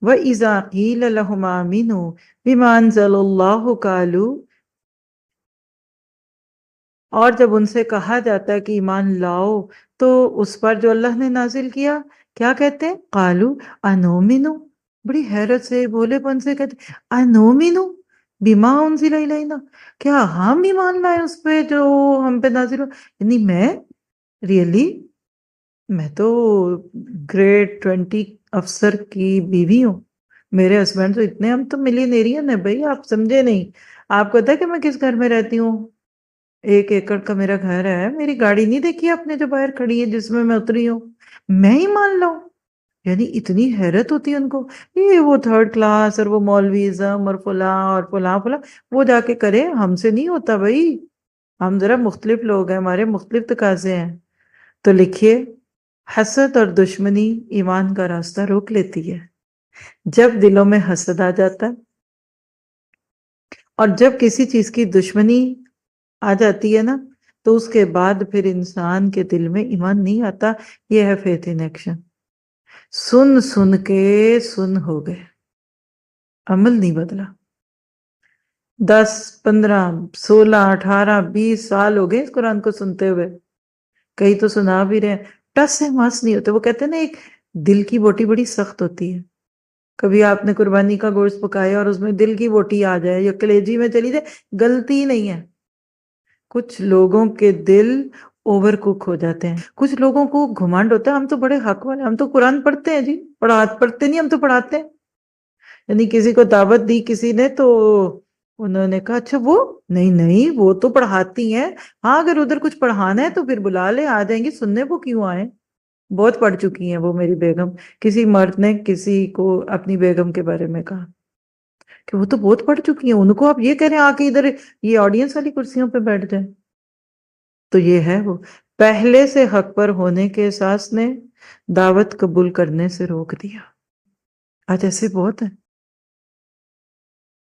وَإِذَا قِيلَ لَهُمْ آمِنُوا بِمَا أَنزَلَ اللَّهُ قَالُوا، اور جب ان سے کہا جاتا ہے کہ ایمان لاؤ تو اس پر جو اللہ نے نازل کیا، کیا کہتے ہیں؟ قالو انومنو، بڑی حیرت سے بولے پن سے کہتے ہیں انومنو بما انزل الینا، کیا ہم ایمان لائے اس پہ جو ہم پہ نازل ہو؟ یعنی ریئلی میں تو گریڈ 20 افسر کی بیوی ہوں، میرے ہسبینڈ تو اتنے، ہم تو ملینیرین ہیں بھائی، آپ سمجھے نہیں؟ آپ کو پتا ہے کہ میں کس گھر میں رہتی ہوں؟ 1 ایکڑ کا میرا گھر ہے، میری گاڑی نہیں دیکھی آپ نے جو باہر کھڑی ہے جس میں اتری ہوں؟ میں ہی مان لوں؟ یعنی اتنی حیرت ہوتی ہے ان کو، یہ وہ 3rd کلاس اور وہ مولویزم اور فلاں اور فلاں فلاں وہ جا کے کرے، ہم سے نہیں ہوتا بھائی، ہم ذرا مختلف لوگ ہیں، ہمارے مختلف تقاضے ہیں۔ تو لکھیے، حسد اور دشمنی ایمان کا راستہ روک لیتی ہے۔ جب دلوں میں حسد آ جاتا ہے اور جب کسی چیز کی دشمنی آ جاتی ہے نا، تو اس کے بعد پھر انسان کے دل میں ایمان نہیں آتا، یہ ہے فیتھ ان ایکشن۔ سن سن کے سن ہو گئے، عمل نہیں بدلا۔ 10 15 16 18 20 سال ہو گئے اس قرآن کو سنتے ہوئے، کئی تو سنا بھی رہے ہیں، ٹس سے مس نہیں ہوتے۔ وہ کہتے ہیں نا ایک دل کی بوٹی بڑی سخت ہوتی ہے، کبھی آپ نے قربانی کا گوشت پکایا اور اس میں دل کی بوٹی آ جائے یا کلیجی میں چلی جائے، گلتی نہیں ہے۔ کچھ لوگوں کے دل اوور کک ہو جاتے ہیں، کچھ لوگوں کو گھمنڈ ہوتا ہے ہم تو بڑے حق والے، ہم تو قرآن پڑھتے ہیں جی، پڑھتے نہیں، ہم تو پڑھاتے ہیں۔ یعنی کسی کو دعوت دی کسی نے تو انہوں نے کہا اچھا وہ نہیں نہیں وہ تو پڑھاتی ہیں، ہاں اگر ادھر کچھ پڑھانا ہے تو پھر بلا لے، آ جائیں گی، سننے وہ کیوں آئے؟ بہت پڑھ چکی ہیں وہ میری بیگم۔ کسی مرد نے کسی کو اپنی بیگم کے بارے میں کہا کہ وہ تو بہت پڑھ چکی ہیں، ان کو آپ یہ کہہ رہے ہیں آ کے ادھر یہ آڈینس والی کرسیوں پہ بیٹھ جائیں؟ تو یہ ہے وہ پہلے سے حق پر ہونے کے احساس نے دعوت قبول کرنے سے روک دیا۔ آج ایسے بہت ہیں۔